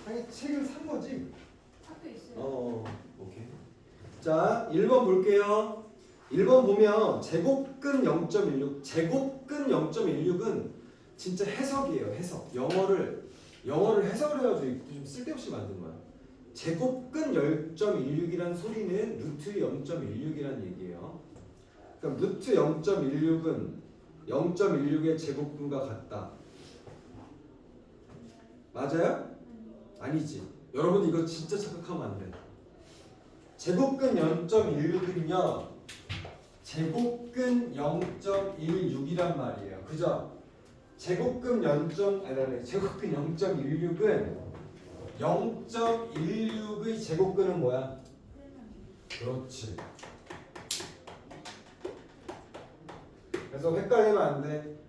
아니 책을 산 거지? 학교에 있어요. 오케이. 자, 1번 볼게요. 1번 보면 제곱근 0.16, 제곱근 0.16은 진짜 해석이에요. 해석. 영어를 해석을 해가지고 좀 쓸데없이 만든 거야. 제곱근 0.16이란 소리는 루트 0.16이란 얘기예요. 그럼 루트 0.16은 0.16의 제곱근과 같다. 맞아요? 아니지. 여러분 이거 진짜 착각하면 안 돼. 제곱근 0.16은요. 제곱근 0.16이란 말이에요. 그죠? 제곱근 0.16은 0.16의 제곱근은 뭐야? 그렇지. 그래서 헷갈리면 안 돼.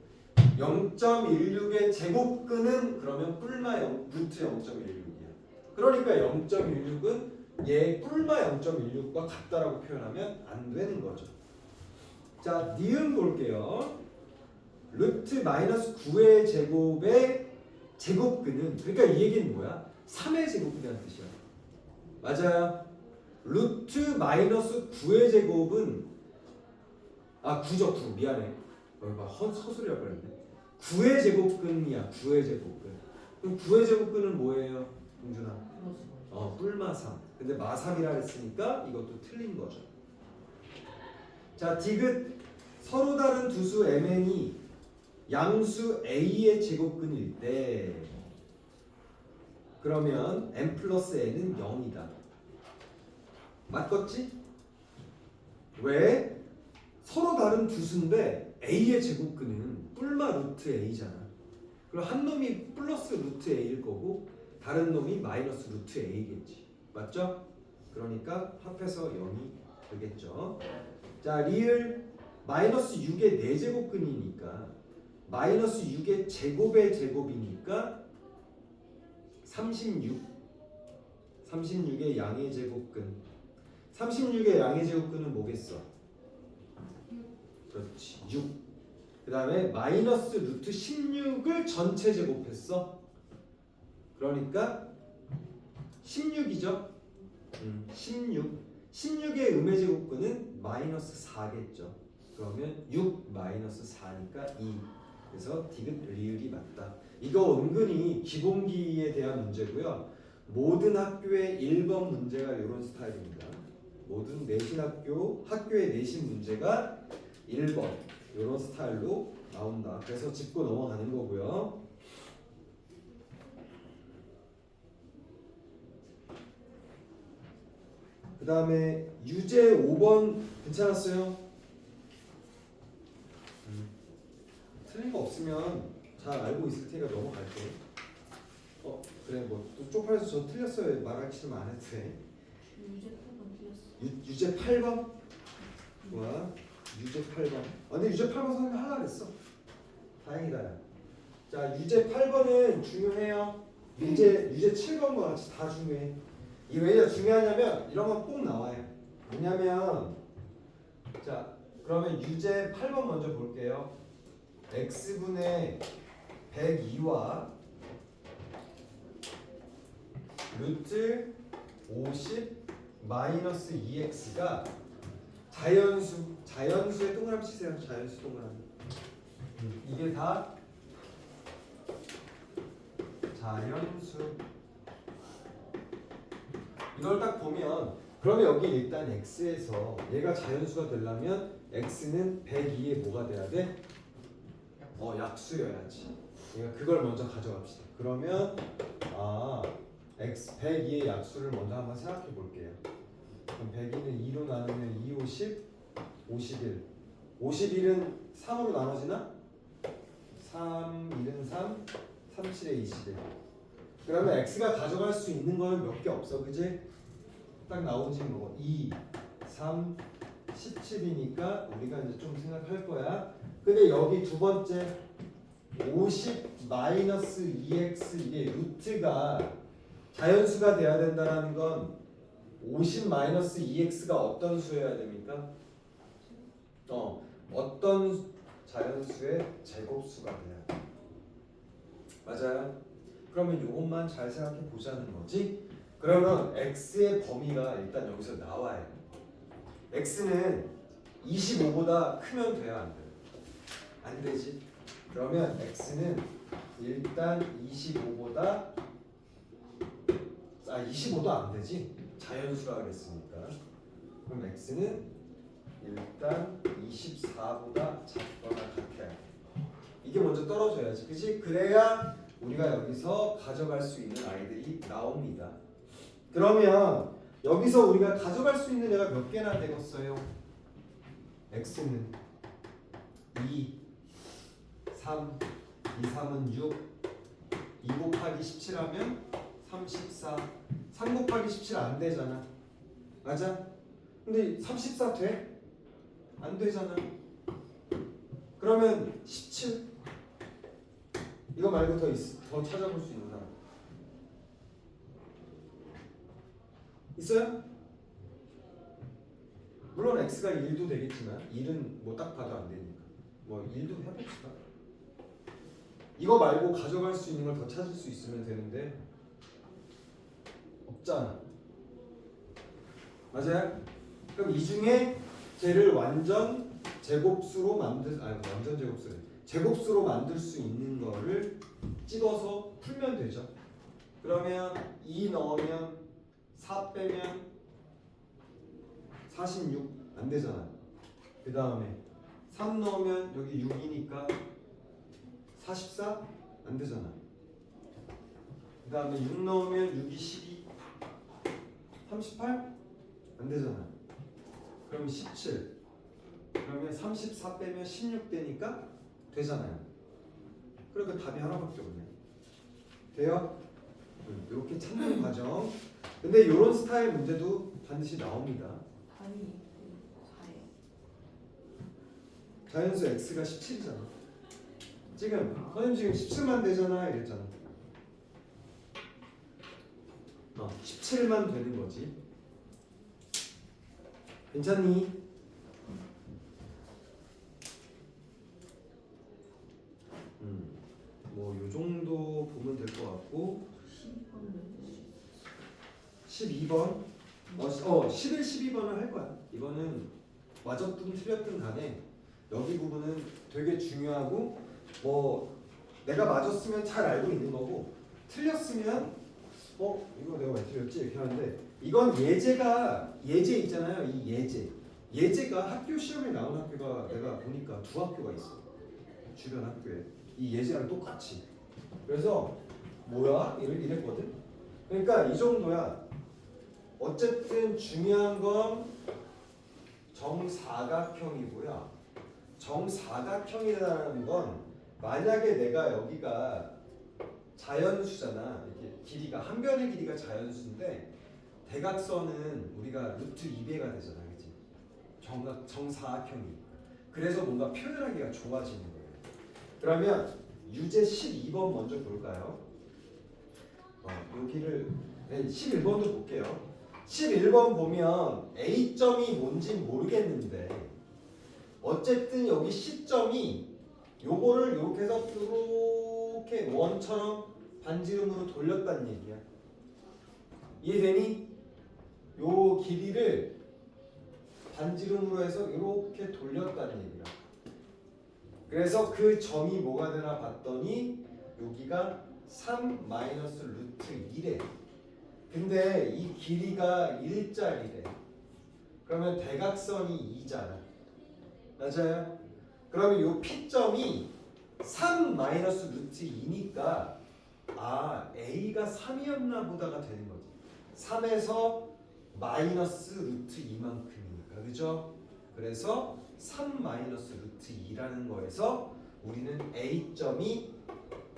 0.16의 제곱근은 그러면 뿔마 루트 0.16이야. 그러니까 0.16은 얘 뿔마 0.16과 같다라고 표현하면 안 되는 거죠. 자, 니은 볼게요. 루트 마이너스 9의 제곱의 제곱근은, 그러니까 이 얘기는 뭐야? 3의 제곱이라는 뜻이야. 맞아요. 루트 마이너스 9의 제곱은 9죠. 9 미안해. 헛소리할 뻔했네. 9의 제곱근이야. 9의 제곱근. 그럼 9의 제곱근은 뭐예요? 동준아. 뿔마 3. 근데 마3이라 했으니까 이것도 틀린 거죠. 자, 디귿. 서로 다른 두수 mn이 양수 a의 제곱근일 때 그러면 m 플러스 n은 0이다. 맞겠지? 왜? 서로 다른 두수인데 a의 제곱근은 뿔마 루트 a잖아. 그럼 한 놈이 플러스 루트 a일 거고 다른 놈이 마이너스 루트 a겠지. 맞죠? 그러니까 합해서 0이 되겠죠. 자, 리을 마이너스 6의 4제곱근이니까 마이너스 6의 제곱의 제곱이니까 36. 36의 양의 제곱근. 36의 양의 제곱근은 뭐겠어? 그렇지. 6. 그 다음에 마이너스 루트 16을 전체 제곱했어. 그러니까 16이죠. 16. 16의 음의 제곱근은 마이너스 4겠죠. 그러면 6 마이너스 4니까 2. 그래서 디귿 리을이 맞다. 이거 은근히 기본기에 대한 문제고요. 모든 학교의 1번 문제가 이런 스타일입니다. 모든 내신 학교의 내신 문제가 1번 이런 스타일로 나온다. 그래서 짚고 넘어가는 거고요. 그 다음에 유제 5번 괜찮았어요? 틀린 거 없으면 잘 알고 있을 테니까 넘어갈게. 그래 뭐 또 쪽팔려서 저 틀렸어요 말하기 싫으면 안 해도 돼. 유제 8번 틀렸어. 유제 8번? 좋아. 유제 8번. 근데 유제 8번 선생님 하려고 그랬어. 다행이다. 자, 유제 8번은 중요해요. 유제 7번과 같이 다 중요해. 이 왜 중요하냐면 이런 건 꼭 나와요. 뭐냐면 자, 그러면 유제 8번 먼저 볼게요. x분의 102와 루트 50 마이너스 2x가 자연수의 동그라미 치세요. 자연수 동그라미. 이게 다 자연수. 이걸 딱 보면 그러면 여기 일단 x에서 얘가 자연수가 되려면 x는 102에 뭐가 돼야 돼? 약수여야지. 그러니까 그걸 먼저 가져갑시다. 그러면 x 102의 약수를 먼저 한번 생각해 볼게요. 그럼 102는 2로 나누면 2, 50, 51. 51은 3으로 나눠지나? 3, 1은 3, 3, 7에 21. 그러면 x가 가져갈 수 있는 거는 몇 개 없어, 그지? 딱 나오지 뭐 2, 3, 17이니까 우리가 이제 좀 생각할 거야. 근데 여기 두 번째 50 마이너스 2x 이게 루트가 자연수가 돼야 된다는 건 50 마이너스 2x가 어떤 수여야 됩니까? 어떤 자연수의 제곱수가 돼야 돼. 맞아요. 그러면 이것만 잘 생각해 보자는 거지. 그러면 x의 범위가 일단 여기서 나와요. x는 25보다 크면 돼야 안 돼요? 안 되지. 그러면 x는 일단 25보다 25도 안 되지. 자연수라 그랬으니까. 그럼 x는 일단 24보다 작거나 같아야 돼. 이게 먼저 떨어져야지. 그치? 그래야 우리가 여기서 가져갈 수 있는 아이들이 나옵니다. 그러면 여기서 우리가 가져갈 수 있는 애가 몇 개나 되겠어요? x는 2, 3, 2, 3은 6, 2 곱하기 17하면 34, 3 곱하기 17 안 되잖아. 맞아? 근데 34 돼? 안 되잖아. 그러면 17 이거 말고 더 찾아볼 수 있는 사람 있어요? 물론 x가 1도 되겠지만 1은 뭐 딱 봐도 안 되니까 뭐 1도 해봅시다. 이거 말고 가져갈 수 있는 걸 더 찾을 수 있으면 되는데 없잖아. 맞아요? 그럼 이 중에 쟤를 완전 제곱수로 완전 제곱수래. 제곱수로 만들 수 있는 거를 찍어서 풀면 되죠. 그러면 2 넣으면 4 빼면 46 안 되잖아. 그 다음에 3 넣으면 여기 6이니까 44 안 되잖아. 그 다음에 6 넣으면 6이 12 38 안 되잖아. 그럼 17 그러면 34 빼면 16 되니까 되잖아요. 그러니까 답이 하나밖에 없네. 돼요? 이렇게 찾는 과정. 근데 이런 스타일 문제도 반드시 나옵니다. 답이 4예요. 자연수 x가 17이잖아. 지금 선생님 지금 17만 되잖아 이랬잖아. 17만 되는 거지. 괜찮니? 뭐 요 정도 보면 될 것 같고 12번 11, 12번을 할 거야. 이거는 맞았든 틀렸든 간에 여기 부분은 되게 중요하고 뭐 내가 맞았으면 잘 알고 있는 거고 틀렸으면 이거 내가 왜 틀렸지 이렇게 하는데 이건 예제 있잖아요. 이 예제가 학교 시험에 나온 학교가 내가 보니까 2학교가 있어. 주변 학교에 이 예제랑 똑같이. 그래서 뭐야 이랬거든. 그러니까 이 정도야. 어쨌든 중요한 건 정사각형이고요. 정사각형이라는 건 만약에 내가 여기가 자연수잖아. 이렇게 길이가 한 변의 길이가 자연수인데 대각선은 우리가 루트 2배가 되잖아, 그렇지? 정사각형이. 그래서 뭔가 표현하기가 좋아지는 거예요. 그러면 유제 12번 먼저 볼까요? 여기를 11번도 볼게요. 11번 보면 A점이 뭔지 모르겠는데 어쨌든 여기 C점이 요거를 이렇게 해서 이렇게 원처럼 반지름으로 돌렸다는 얘기야. 이해되니? 요 길이를 반지름으로 해서 이렇게 돌렸다는 얘기야. 그래서 그 점이 뭐가 되나 봤더니 여기가 3 마이너스 루트 1에 근데 이 길이가 1짜리래. 그러면 대각선이 2잖아. 맞아요? 그러면 이 P점이 3 마이너스 루트 2니까 A가 3이었나 보다가 되는 거지. 3에서 마이너스 루트 2만큼이니까. 그죠? 그래서 3 마이너스 루트 2라는 거에서 우리는 A점이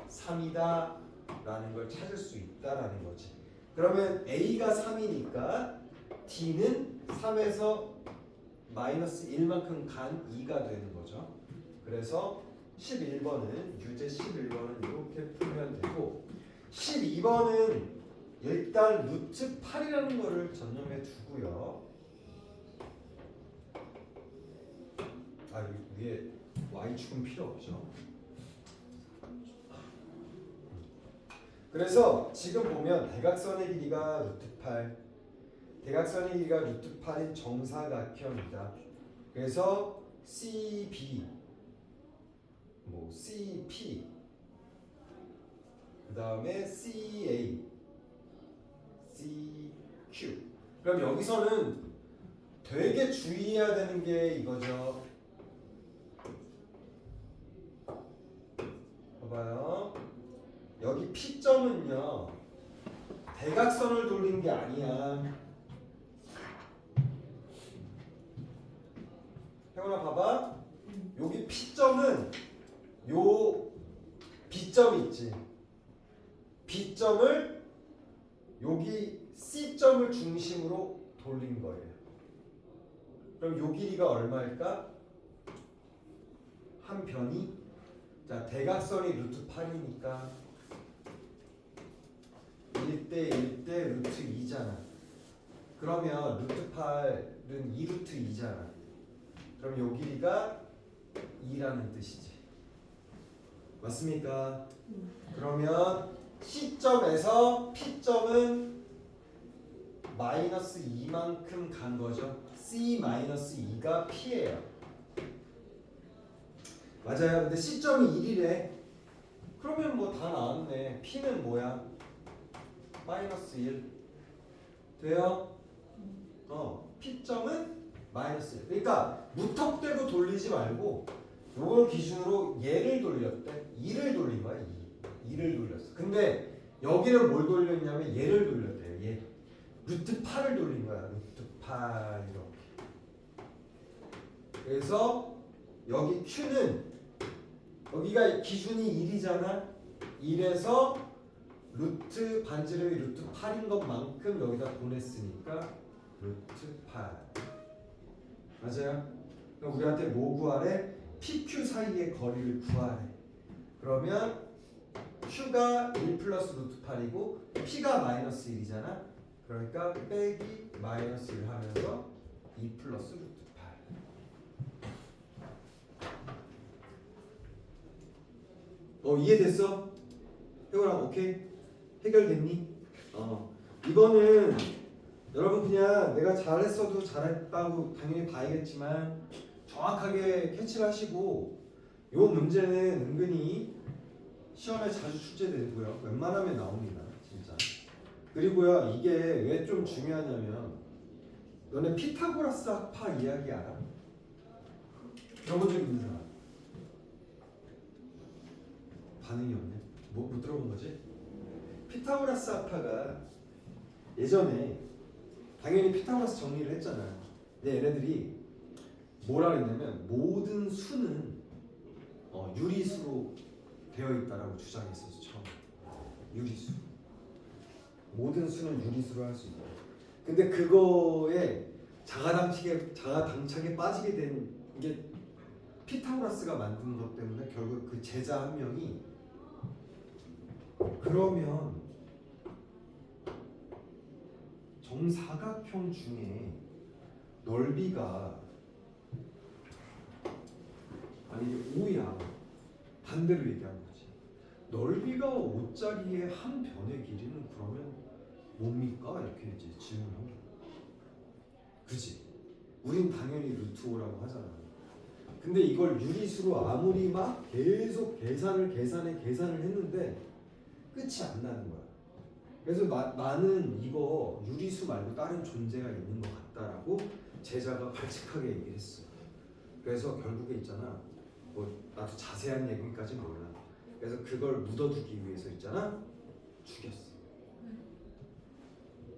3이다 라는 걸 찾을 수 있다라는 거지. 그러면 A가 3이니까 D는 3에서 마이너스 1만큼 간 2가 되는 거죠. 그래서 11번은 유제 11번은 이렇게 풀면 되고 12번은 일단 루트 8이라는 거를 전념해 두고요. 위에 Y축은 필요 없죠. 그래서 지금 보면 대각선의 길이가 루트 8, 대각선의 길이가 루트 8인 정사각형이다. 그래서 CB, 뭐 CP, 그 다음에 CA, CQ. 그럼 여기서는 되게 주의해야 되는 게 이거죠. 봐봐요. 여기 P점은요 대각선을 돌린 게 아니야. 혜원아 봐봐. 여기 P점은 요 B점 있지. B점을 여기 C점을 중심으로 돌린 거예요. 그럼 요 길이가 얼마일까? 한 변이, 자 대각선이 루트 8이니까 1대 1대 루트 2잖아. 그러면 루트 8은 2루트 2잖아. 그럼 요 길이가 2라는 뜻이지. 맞습니까? 그러면 C점에서 P점은 마이너스 2만큼 간 거죠. C 마이너스 2가 P예요. 맞아요. 근데 C점이 1이래. 그러면 뭐 다 나왔네. P는 뭐야? 마이너스 1. 돼요? P점은 마이너스 1. 그러니까 무턱대고 돌리지 말고 요걸 기준으로 얘를 돌렸대. 2를 돌린 거야. 2를 돌렸어. 근데 여기는 뭘 돌렸냐면 얘를 돌렸대요. 얘. 루트 8을 돌린 거야. 루트 8 이렇게. 그래서 여기 Q는 여기가 기준이 1이잖아. 1에서 루트 반지름이 루트 8인 것만큼 여기다 보냈으니까 루트 8. 맞아요? 그럼 우리한테 뭐 구하래? PQ 사이의 거리를 구하래. 그러면 Q가 1 플러스 루트 8이고 P가 마이너스 1이잖아. 그러니까 빼기 마이너스 1 하면서 2 플러스 루트 8. 이해됐어? 혜원아 오케이? 해결됐니? 이거는 여러분 그냥 내가 잘했어도 잘했다고 당연히 봐야겠지만 정확하게 캐치를 하시고 요 문제는 은근히 시험에 자주 출제되고요. 웬만하면 나옵니다. 진짜. 그리고요 이게 왜 좀 중요하냐면 너네 피타고라스 학파 이야기 알아? 들어본 적 있는 사람? 반응이 없네. 못 들어본 거지? 피타고라스 학파가 예전에 당연히 피타고라스 정리를 했잖아. 근데 얘네들이 뭐라 그랬냐면 모든 수는 유리수로 되어 있다라고 주장했었어. 처음. 유리수. 모든 수는 유리수로 할 수 있다. 근데 그거에 자가당착에 빠지게 된 게 피타고라스가 만든 것 때문에 결국 그 제자 한 명이 그러면 정사각형 중에 넓이가 만약에 5야. 반대로 얘기하는 거지. 넓이가 5짜리의 한 변의 길이는 그러면 뭡니까? 이렇게 이제 질문한 거야. 그지? 우린 당연히 루트 5라고 하잖아. 근데 이걸 유리수로 아무리 막 계속 계산을 했는데 끝이 안 나는 거야. 그래서 나는 이거 유리수 말고 다른 존재가 있는 것 같다라고 제자가 발칙하게 얘기를 했어. 그래서 결국에 있잖아. 뭐 나도 자세한 얘기까지 몰라. 그래서 그걸 묻어두기 위해서 있잖아. 죽였어.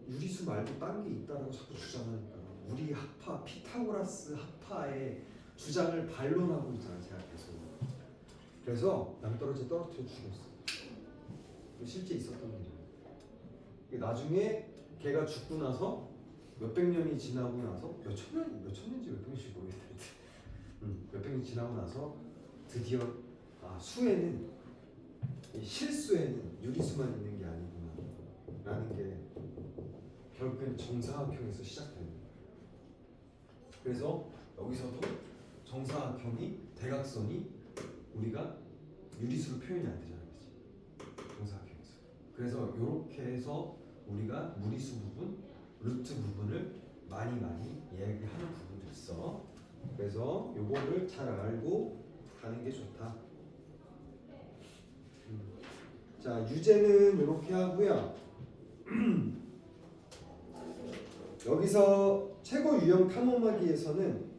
유리수 말고 딴 게 있다라고 자꾸 주장하니까 우리 학파 피타고라스 학파의 주장을 반론하고 있잖아 제가 계속. 그래서 낭떠러지 떨어뜨려 죽였어. 실제 있었던 일이야. 나중에 걔가 죽고 나서 몇백 년이 지나고 나서 몇천 년인지 몇백 년인지 모르겠는데 몇백 년이 지나고 나서 드디어 수에는 실수에는 유리수만 있는 게 아니구나 라는 게 결국엔 정사각형에서 시작되는 거예요. 그래서 여기서도 정사각형이 대각선이 우리가 유리수로 표현이 안 되잖아요. 정사각형에서. 그래서 이렇게 해서 우리가 무리수 부분, 루트 부분을 많이 얘기하는 부분도 있어. 그래서 요거를 잘 알고 가는 게 좋다. 자, 유제는 이렇게 하고요. 여기서 최고 유형 탐험하기에서는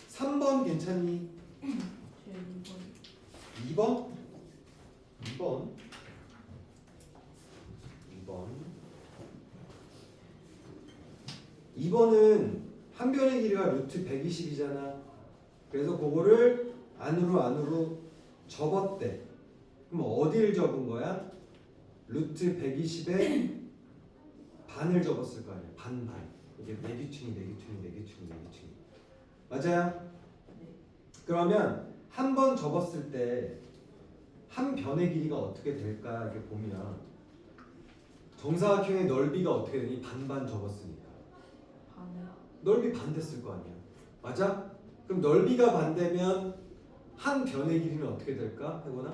3번 괜찮니? 제 2번? 2번 2번은 한 변의 길이가 루트 120이잖아. 그래서 그거를 안으로 접었대. 그럼 어디를 접은 거야? 루트 120에 반을 접었을 거 아니야. 반. 이게 내규층이. 맞아요? 네. 그러면 한 번 접었을 때 한 변의 길이가 어떻게 될까 이렇게 보면 정사각형의 넓이가 어떻게 되니? 반반 접었으니까 반을 넓이 반 됐을 거 아니야. 맞아? 그럼 넓이가 반되면 한 변의 길이는 어떻게 될까? 해보나?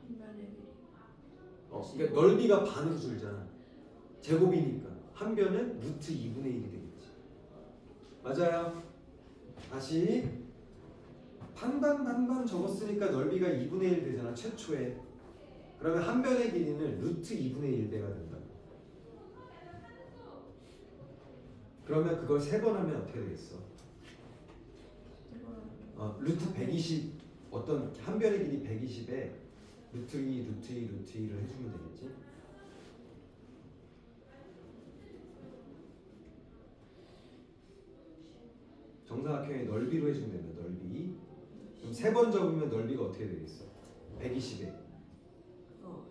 한 변의 길이. 그러니까 넓이가 반으로 줄잖아. 제곱이니까 한 변은 루트 2분의 1이 되겠지. 맞아요? 다시 반반 접었으니까 넓이가 2분의 1 되잖아. 최초에. 그러면 한 변의 길이는 루트 2분의 1배가 된다. 그러면 그걸 3번 하면 어떻게 되겠어? 루트 120 어떤 한 변의 길이 120에 루트 2를 해주면 되겠지? 정사각형의 넓이로 해주면 된다. 넓이. 그럼 3번 접으면 넓이가 어떻게 되겠어? 120에 그거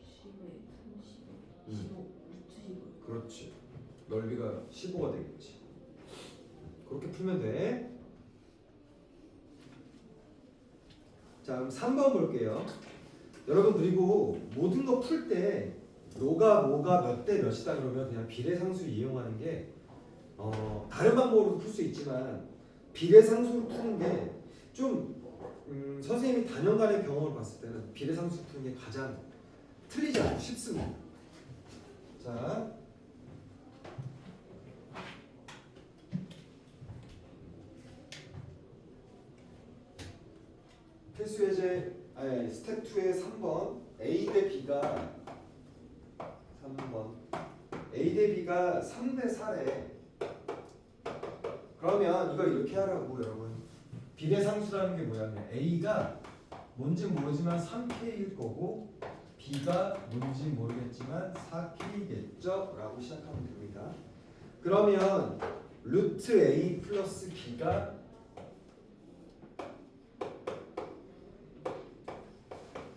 60에 30에 15 루트 15. 그렇지. 넓이가 15가 되겠지. 그렇게 풀면 돼. 자, 그럼 3번 볼게요. 여러분 그리고 모든 거 풀 때 로가 뭐가 몇 대 몇이다 그러면 그냥 비례상수 이용하는 게 다른 방법으로도 풀 수 있지만 비례상수로 푸는 게 좀 선생님이 단연간의 경험을 봤을 때는 비례상수 푸는 게 가장 틀리지 않고 쉽습니다. 자, 필수 예제 스텝 2의 3번 A 대 B가 3번 A 대 B가 3대 4래. 그러면 이거 이렇게 하라고 여러분. 비례상수라는 게 뭐야? A가 뭔지 모르지만 3K일 거고 B가 뭔지 모르겠지만 4K겠죠? 라고 시작하면 됩니다. 그러면 루트 A 플러스 B가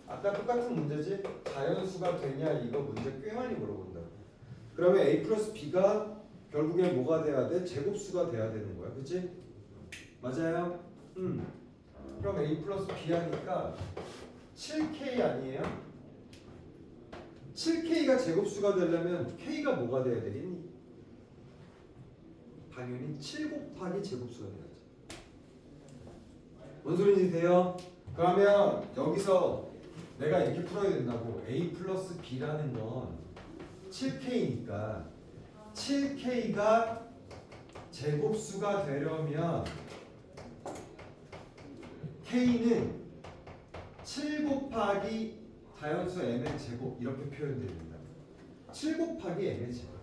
아까 똑같은 문제지? 자연수가 되냐 이거 문제 꽤 많이 물어본다. 그러면 A 플러스 B가 결국에 뭐가 돼야 돼? 제곱수가 돼야 되는 거야. 그치? 맞아요? 그럼 A 플러스 B 하니까 7K 아니에요? 7K가 제곱수가 되려면 K가 뭐가 돼야 되겠니? 당연히 7 곱하기 제곱수가 돼야지. 뭔 소리인지 돼요? 그러면 여기서 내가 이렇게 풀어야 된다고. A 플러스 B라는 건 7K니까 7K가 제곱수가 되려면 K는 7 곱하기 자연수 m의 제곱 이렇게 표현됩니다. 7 곱하기 m의 제곱.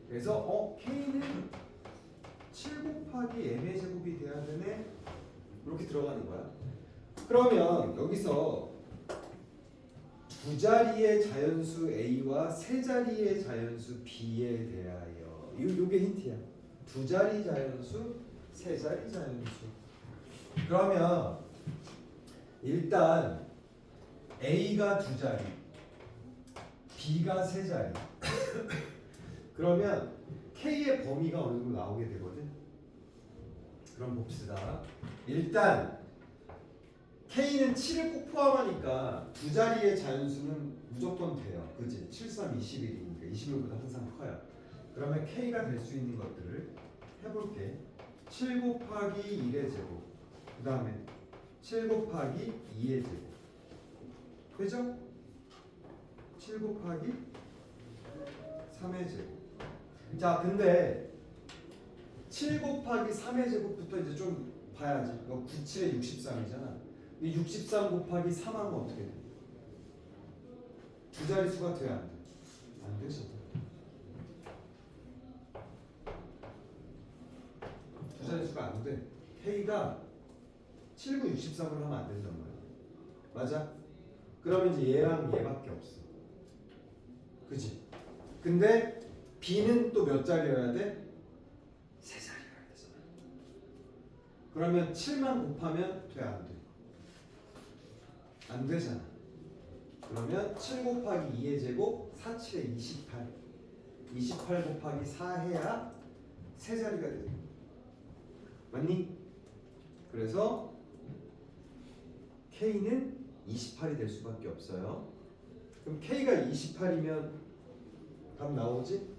그래서 K는 7 곱하기 m의 제곱이 돼야 되네. 이렇게 들어가는 거야. 그러면 여기서 두 자리의 자연수 A와 세 자리의 자연수 B에 대하여 요게 힌트야. 두 자리 자연수, 세 자리 자연수. 그러면 일단 A가 두 자리, B가 세 자리. 그러면 K의 범위가 어느 정도 나오게 되거든. 그럼 봅시다. 일단 K는 7을 꼭 포함하니까 두 자리의 자연수는 무조건 돼요. 그치? 7, 3, 21이니까 21보다 항상 커요. 그러면 K가 될 수 있는 것들을 해볼게. 7 곱하기 1의 제곱 그 다음에 7 곱하기 2의 제곱 되죠? 7 곱하기 3의 제곱. 자 근데 7 곱하기 3의 제곱부터 이제 좀 봐야지. 이거 97에 63이잖아. 이 63 곱하기 3 하면 어떻게 돼? 두 자릿수가 돼야 안 돼? 안 되죠. 두 자릿수가 안 돼. K가 7, 9, 63으로 하면 안 된단 말이야. 맞아? 그러면 이제 얘랑 얘밖에 없어. 그지? 근데 B는 또 몇 자리여야 돼? 세 자리여야 되잖아. 그러면 7만 곱하면 돼? 안 돼? 안 되잖아. 그러면 7 곱하기 2의 제곱 4, 7에 28 28 곱하기 4 해야 세 자리가 돼. 맞니? 그래서 K는 28이 될 수밖에 없어요. 그럼 K가 28이면 답 나오지?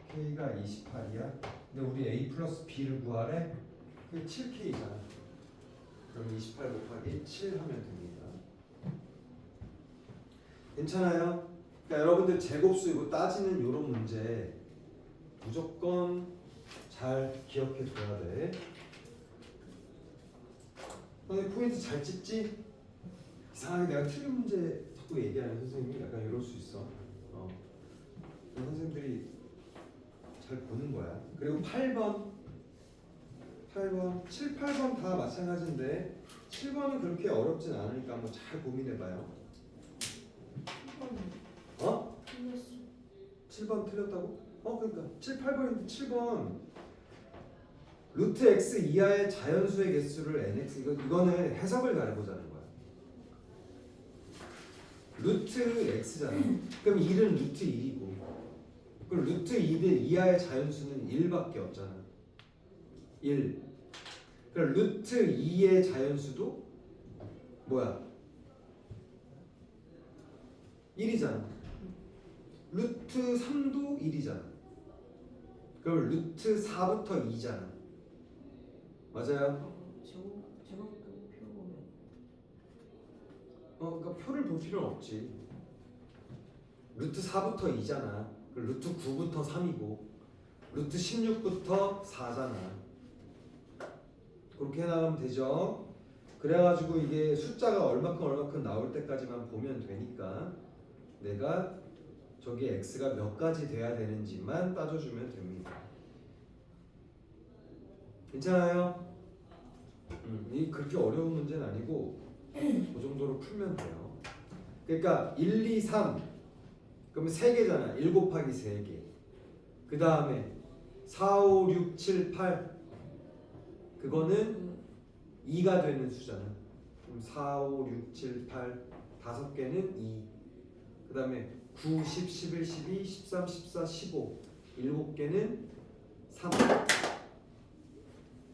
K가 28이야. 근데 우리 A 플러스 B를 구하래. 그게 7K잖아. 그럼 28 곱하기 7 하면 됩니다. 괜찮아요? 그러니까 여러분들 제곱수 이거 따지는 이런 문제 무조건 잘 기억해 둬야 돼. 근데 포인트 잘 찍지? 이상하게 내가 틀린 문제 자꾸 얘기하는 선생님이 약간 이럴 수 있어. 선생님들이 잘 보는 거야. 그리고 8번, 7, 8번 다 마찬가지인데 7번은 그렇게 어렵진 않으니까 한번 잘 고민해봐요. 어? 틀렸어. 7번 틀렸다고? 그러니까 7, 8번인데 7번 루트 x 이하의 자연수의 개수를 nx 이거는 해석을 잘해보자는 거야. 루트 x잖아. 그럼 1은 루트 1이고 그럼 루트 1 이하의 자연수는 1밖에 없잖아. 1. 그럼 루트 2의 자연수도 뭐야? 1이잖아. 루트 3도 1이잖아. 그럼 루트 4부터 2잖아. 맞아요? 제곱도 표 보면 그러니까 표를 볼 필요는 없지. 루트 4부터 2잖아. 루트 9부터 3이고 루트 16부터 4잖아. 그렇게 해나가면 되죠. 그래가지고 이게 숫자가 얼마큼 나올 때까지만 보면 되니까 내가 저기 x가 몇 가지 돼야 되는지만 따져주면 됩니다. 괜찮아요? 이 그렇게 어려운 문제는 아니고 그 정도로 풀면 돼요. 그러니까 1, 2, 3 그러면 3개잖아. 1 곱하기 3개. 그 다음에 4, 5, 6, 7, 8 그거는 2가 되는 수잖아. 그럼 4, 5, 6, 7, 8 5개는 2. 그 다음에 9, 10, 11, 12, 13, 14, 15 7개는 3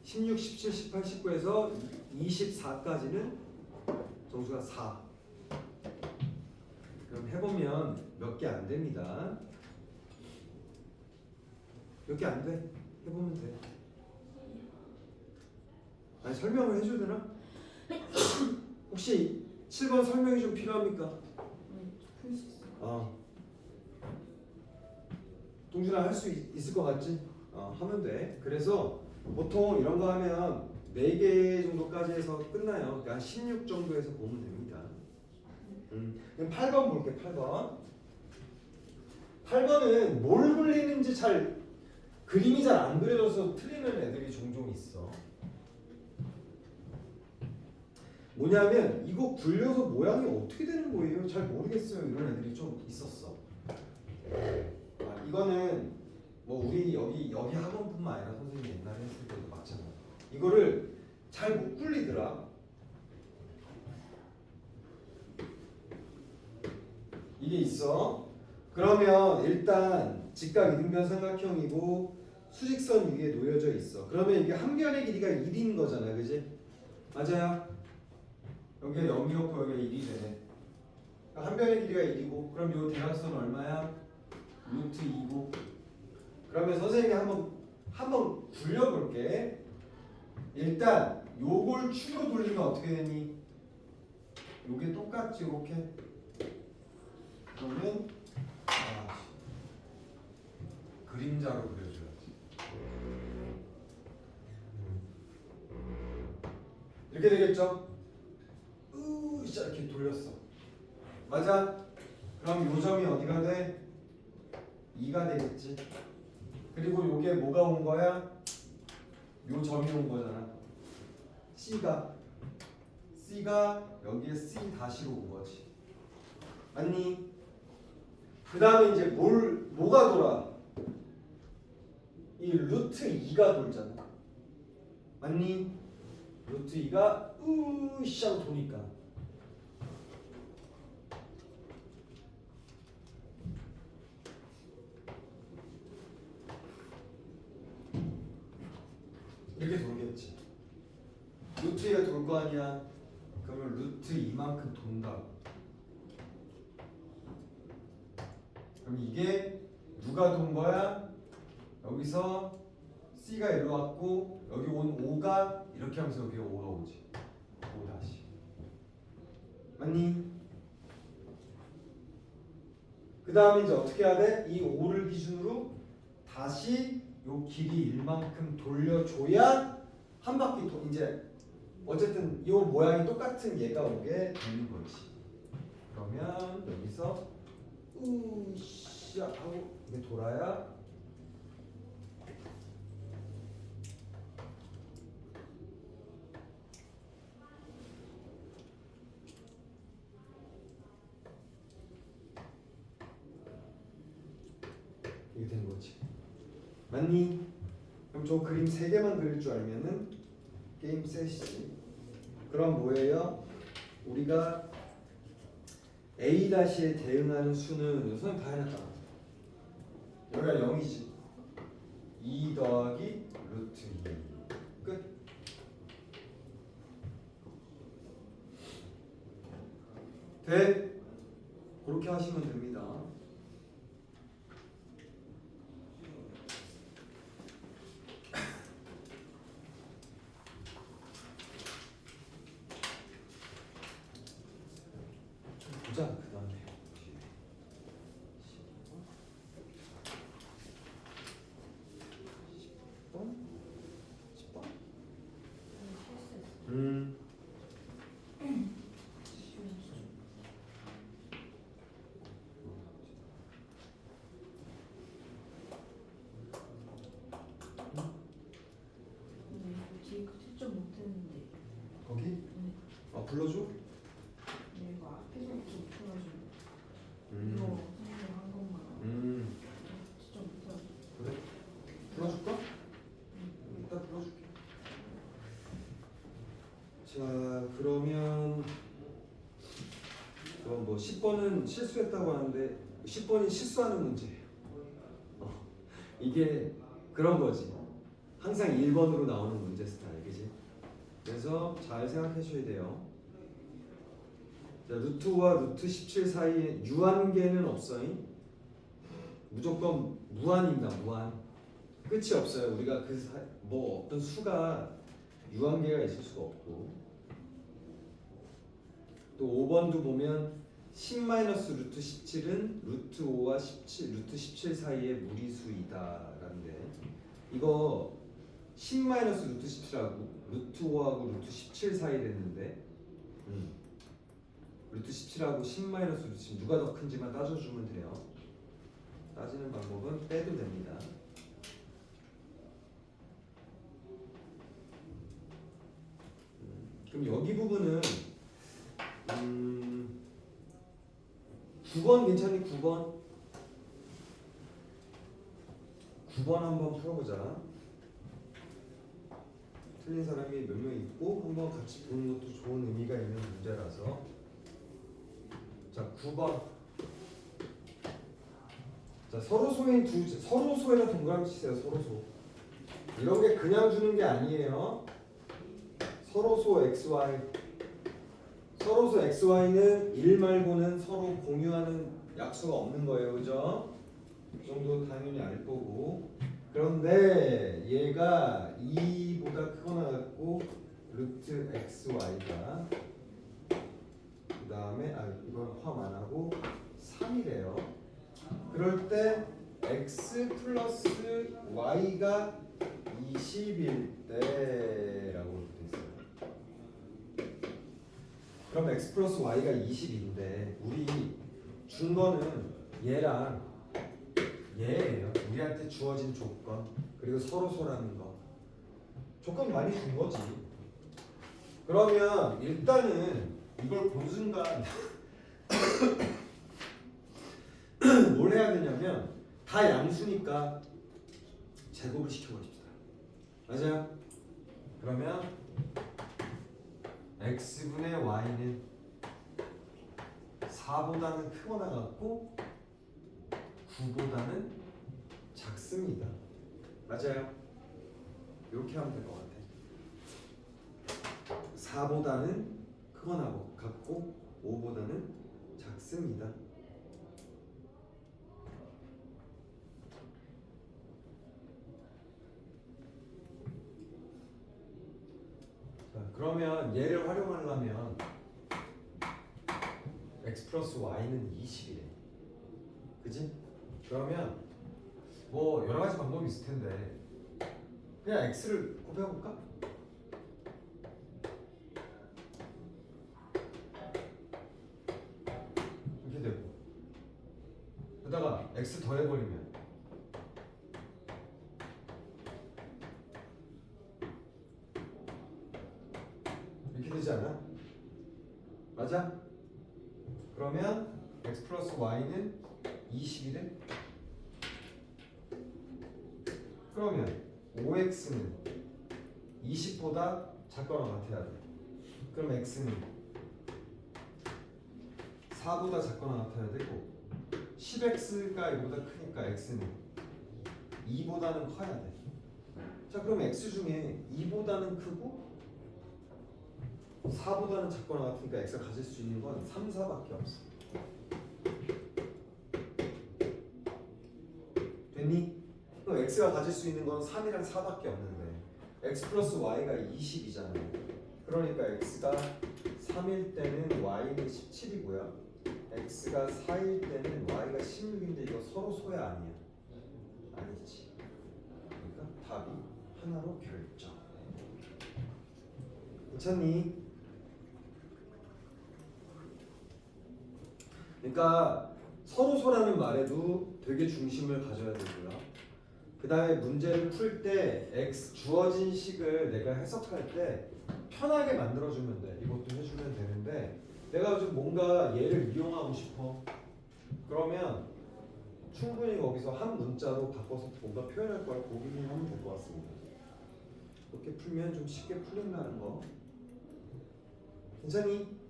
16, 17, 18, 19에서 24까지는 정수가 4. 그럼 해보면 몇 개 안 됩니다. 몇 개 안 돼. 해보면 돼. 아니 설명을 해줘야 되나? 혹시 7번 설명이 좀 필요합니까? 풀 수 있어. 동준아 할 수 있을 것 같지? 하면 돼. 그래서 보통 이런 거 하면 4개 정도까지 해서 끝나요. 그러니까 16 정도에서 보면 됩니다. 그럼 8번 볼게. 8번은 뭘 굴리는지 잘 그림이 잘 안 그려져서 틀리는 애들이 종종 있어. 뭐냐면 이거 굴려서 모양이 어떻게 되는 거예요? 잘 모르겠어요. 이런 애들이 좀 있었어. 이거는 뭐 우리 여기 학원뿐만 아니라 선생님이 옛날에 했을 때도 마찬가지. 이거를 잘 못 굴리더라. 이게 있어. 그러면 일단 직각 이등변 삼각형이고 수직선 위에 놓여져 있어. 그러면 이게 한 변의 길이가 1인 거잖아, 그지? 맞아요. 여기가 0이었고 여기가 1이 되네. 한 변의 길이가 1이고 그럼 요 대각선 얼마야? 루트 2고 그러면 선생님이 한번 굴려볼게. 일단 요걸 축으로 돌리면 어떻게 되니? 요게 똑같지 이렇게. 그러면 그림자로 그려줘야지. 이렇게 되겠죠? 으쌰 이렇게 돌렸어. 맞아? 그럼 요 점이 어디가 돼? 2가 되겠지. 그리고 요게 뭐가 온 거야? 요 점이 온 거잖아. C가 여기에 C 다시로 온 거지. 맞니? 그 다음에 이제 뭐가 돌아? 이 루트 2가 돌잖아. 맞니? 루트 2가 으쌰 도니까. 이렇게 돌겠지. 루트 2가 돌 거 아니야. 그러면 루트 2만큼 돈다. 그럼 이게 누가 돈 거야? 여기서 C가 일로 왔고 여기 온 5가 이렇게 하면서 여기 5가 오지. 5 다시. 맞니? 그 다음에 이제 어떻게 해야 돼? 이 5를 기준으로 다시 요 길이 1만큼 돌려줘야 한 바퀴 이제 어쨌든 이 모양이 똑같은 얘가 오게 되는 거지. 그러면 여기서 으쌰 하고 이게 돌아야 이게 되는 거지. 맞니? 그럼 저 그림 3개만 그릴 줄 알면은 게임 셋이지. 그럼 뭐예요? 우리가 A-에 대응하는 수는 선생님 다 해놨잖아. 여기가 0이지. 2 더하기 루트 2. 끝. 돼? 그렇게 하시면 됩니다. 보자 그 다음에 10번? 10번? 뒤에 채점 못했는데. 거기? 네. 아 불러줘? 이거 앞에서부터 못해가지고. 이거 선생님 한 것만. 채점 못해가지고. 그래? 불러줄까? 이따 불러줄게. 자 그러면 뭐 10번은 실수했다고 하는데 10번이 실수하는 문제예요. 이게 그런 거지. 항상 1번으로 나오는 문제 스타일, 그지? 그래서 잘 생각해 주셔야 돼요. 자, 루트와 루트 17 사이에 유한계는 없어요. 무조건 무한입니다. 무한. 끝이 없어요. 우리가 뭐 어떤 수가 유한계가 있을 수가 없고. 또 5번도 보면 10-루트 17은 루트 5와 17, 루트 17 사이의 무리수이다라는데 이거 10-루트 17하고 루트 5하고 루트 17 사이 됐는데 루트 17하고 10-루트 17 누가 더 큰지만 따져주면 돼요. 따지는 방법은 빼도 됩니다. 그럼 여기 부분은 9번 괜찮니? 9번? 9번 한번 풀어보자. 틀린 사람이 몇 명 있고 한번 같이 보는 것도 좋은 의미가 있는 문제라서. 자 9번. 자 서로소인 서로소에다 동그라미 치세요. 서로소. 이런 게 그냥 주는 게 아니에요. 서로소 XY. 서로소 XY는 1 말고는 서로 공유하는 약수가 없는 거예요. 그죠? 이 정도 당연히 알 거고. 그런데 얘가 2보다 크거나 같고 루트 xy가 그 다음에 이건 포함 안 하고 3이래요. 그럴 때 x 플러스 y가 20일 때라고 돼 있어요. 그럼 x 플러스 y가 20인데 우리 준 거는 얘랑 얘예요. 우리한테 주어진 조건 그리고 서로소라는 거 조건 많이 준 거지. 그러면 일단은 이걸 본 순간 뭘 해야 되냐면 다 양수니까 제곱을 시켜버립시다. 맞아요? 그러면 x분의 y는 4보다는 크거나 같고 9보다는 작습니다. 맞아요? 이렇게 하면 될 것 같아. 4보다는 크거나 같고 5보다는 작습니다. 자, 그러면 얘를 활용하려면 x 플러스 y는 20이래. 그지? 그러면 뭐 여러 가지 방법이 있을 텐데 그냥 x를 곱해볼까? 이렇게 되고 그러다가 x 더해버리면 이렇게 되지 않아? 맞아? 그러면 x 플러스 y는 20이래? 그러면 5x는 20보다 작거나 같아야 돼. 그럼 x는 4보다 작거나 같아야 되고 10x가 이보다 크니까 x는 2보다는 커야 돼. 자, 그럼 x 중에 2보다는 크고 4보다는 작거나 같으니까 x가 가질 수 있는 건 3, 4밖에 없어. 됐니? 그럼 x가 가질 수 있는 건 3이랑 4밖에 없는데 x 플러스 y가 20이잖아요. 그러니까 x가 3일 때는 y는 17이고요. x가 4일 때는 y가 16인데 이거 서로 소야 아니야? 아니지. 그러니까 답이 하나로 결정. 괜찮니? 그러니까 서로소라는 말에도 되게 중심을 가져야 되고요. 그 다음에 문제를 풀 때 x 주어진 식을 내가 해석할 때 편하게 만들어주면 돼. 이것도 해주면 되는데 내가 좀 뭔가 얘를 이용하고 싶어. 그러면 충분히 거기서 한 문자로 바꿔서 뭔가 표현할 걸 고민을 하면 될 것 같습니다. 이렇게 풀면 좀 쉽게 풀린다는 거. 괜찮니?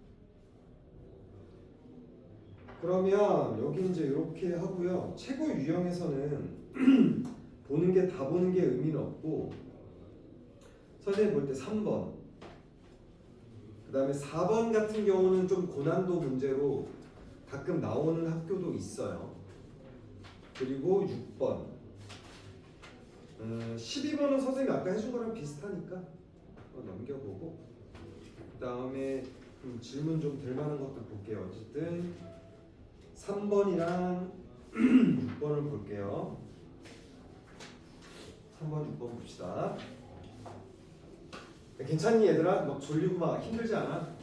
그러면 여기 이제 이렇게 하고요. 최고 유형에서는 보는 게 다 보는 게 의미는 없고 선생님 볼 때 3번 그 다음에 4번 같은 경우는 좀 고난도 문제로 가끔 나오는 학교도 있어요. 그리고 6번 12번은 선생님이 아까 해준 거랑 비슷하니까 넘겨보고 그 다음에 질문 좀 될 만한 것도 볼게요. 어쨌든 3번이랑 6번을 볼게요. 3번, 6번 봅시다. 괜찮니 얘들아? 막 졸리고 막 힘들지 않아?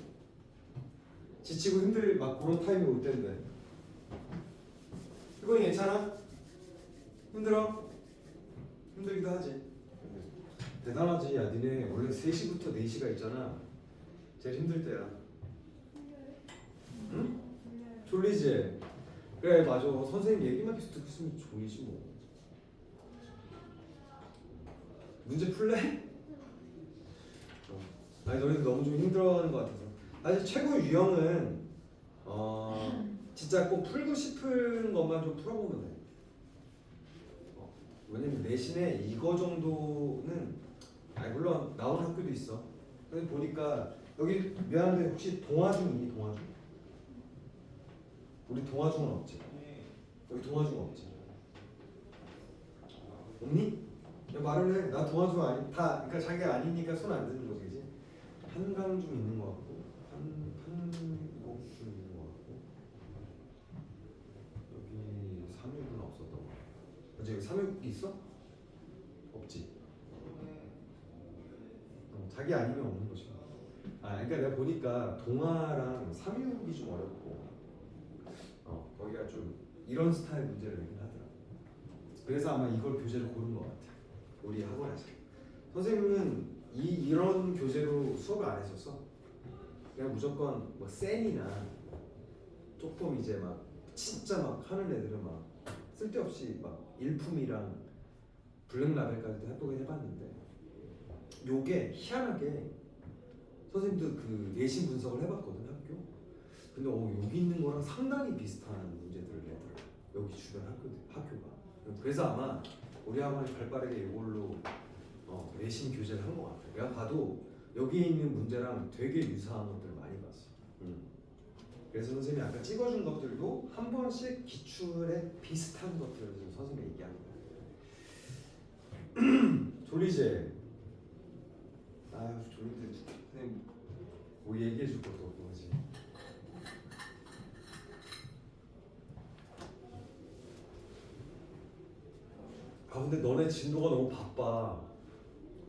지치고 막 그런 타임이 올 텐데. 이건 괜찮아? 힘들어? 힘들기도 하지. 대단하지. 야 니네 원래 3시부터 4시가 있잖아. 제일 힘들 때야. 응? 졸리지? 그래 맞아. 선생님 얘기만 계속 듣고 있으면 졸리지 뭐. 문제 풀래? 아니 너희들 너무 좀 힘들어하는 것 같아서. 사실 최고 유형은 진짜 꼭 풀고 싶은 것만 좀 풀어보면 돼. 왜냐면 내신에 이거 정도는 물론 나오는 학교도 있어. 근데 보니까 여기 미안한데 혹시 동아중 있니? 동아중? 우리 동아중은 없지. 여기 동아중 없지. 없니? 야, 말을 해. 나 도와줘. 아니 다 그러니까 자기가 아니니까 손 안 드는 거지, 그지? 한강중 있는 거 같고 한국중 있는 거 같고 여기 삼육은 없었던 거 같아. 그치? 여기 삼육이 있어? 없지. 자기 아니면 없는 거지. 그러니까 내가 보니까 동아랑 삼육이 좀 어렵고, 거기가 좀 이런 스타일 문제를 내긴 하더라. 그래서 아마 이걸 교재를 고른 것 같아. 우리 학원에서 선생님은 이런 교재로 수업을 안 했었어. 그냥 무조건 뭐 센이나 조금 이제 막 진짜 막 하는 애들은 막 쓸데없이 막 일품이랑 블랙라벨까지도 해보긴 해봤는데, 요게 희한하게 선생님도 그 내신 분석을 해봤거든, 학교. 근데 여기 있는 거랑 상당히 비슷한 문제들을 내더라, 여기 주변 학교가. 그래서 아마 우리 학원이 발빠르게 이걸로 내신 교재를 한 것 같아. 내가 봐도 여기에 있는 문제랑 되게 유사한 것들을 많이 봤어. 그래서 선생님이 아까 찍어준 것들도 한 번씩 기출에 비슷한 것들을 지금 선생님이 얘기하는 거야. 졸리지? 아유 졸린데 선생님 뭐 얘기해 줄 것도 없고, 그지? 근데 너네 진도가 너무 바빠.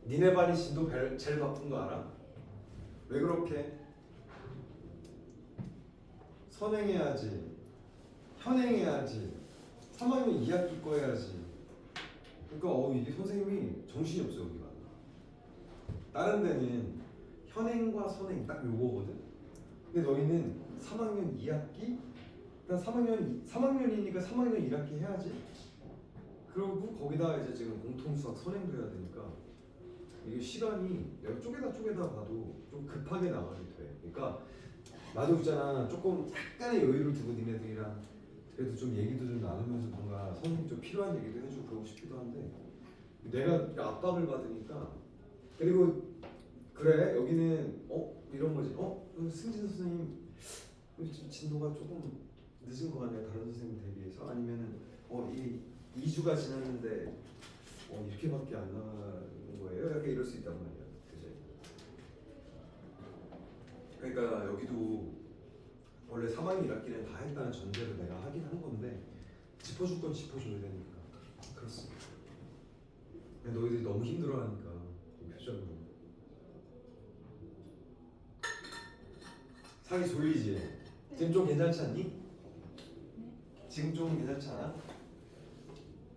니네 반이 진도 제일 바쁜 거 알아? 왜 그렇게? 선행해야지, 현행해야지, 3학년 2학기 거 해야지. 그러니까 이게 선생님이 정신이 없어. 여기가 다른 데는 현행과 선행 딱 요거거든. 근데 너희는 3학년 2학기, 그러니까 3학년이니까 3학년 1학기 해야지. 그리고 거기다 이제 지금 공통수학 선행도 해야 되니까 이게 시간이 내가 쪼개다 봐도 좀 급하게 나가게 돼. 그러니까 나도 있잖아, 조금 약간의 여유를 두고 니네들이랑 그래도 좀 얘기도 좀 나누면서 뭔가 선생님 좀 필요한 얘기도 해주고 그러고 싶기도 한데, 내가 압박을 받으니까. 그리고 그래 여기는 이런 거지. 승진 선생님 진도가 조금 늦은 거 같네요, 다른 선생님 대비해서. 아니면은 이 2주가 지났는데 이렇게밖에 안 나가는 거예요? 약간 이럴 수 있단 말이야, 그지? 그러니까 여기도 원래 3학년 1학기는 다 했다는 전제로 내가 하긴 한 건데, 짚어줄 건 짚어줘야 되니까 그렇습니다. 근데 너희들이 너무 힘들어하니까 이 표정으로. 상이 졸리지? 지금 좀 괜찮지 않니? 지금 좀 괜찮지 않아?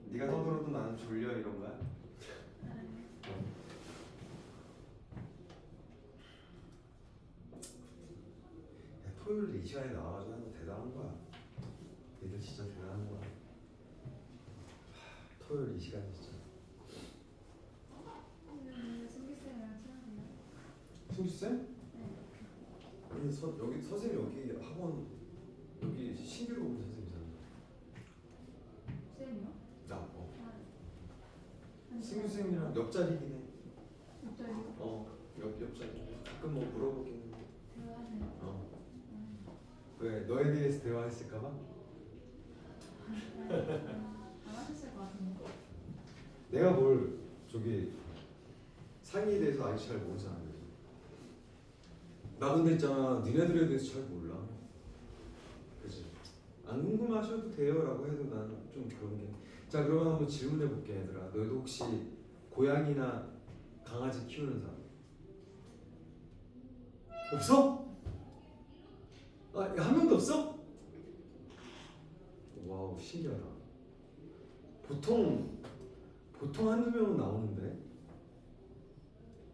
네가 떠들어도 나는 졸려 이런 거야? 토요일 이 시간에 나와가지고 하는 거 대단한 거야. 얘들 진짜 대단한 거야. 토요일 이 시간에 진짜. 승기쌤이랑 친하세요? 승주쌤? 아니 여기 선생님 여기 학원 여기 신규로 온 선생님이잖아. 쌤이요? 나 한 승규 쌤이랑 옆자리긴 해. 옆자리요? 옆자리. 가끔 뭐 물어보긴 해. 대화하세요? 왜 너에 대해서 대화했을까봐? 안 하셨을 것 같은데. 내가 뭘 상의에 대해서 아직 잘 모르잖아. 나 근데 있잖아, 니네들에 대해서 잘 몰라. 그치? 안 궁금하셔도 돼요라고 해도 난 좀 그런 게. 자, 그러면 한번 질문해 볼게, 얘들아. 너희도 혹시 고양이나 강아지 키우는 사람 없어? 한 명도 없어? 와우, 신기하다. 보통 한두 명은 나오는데.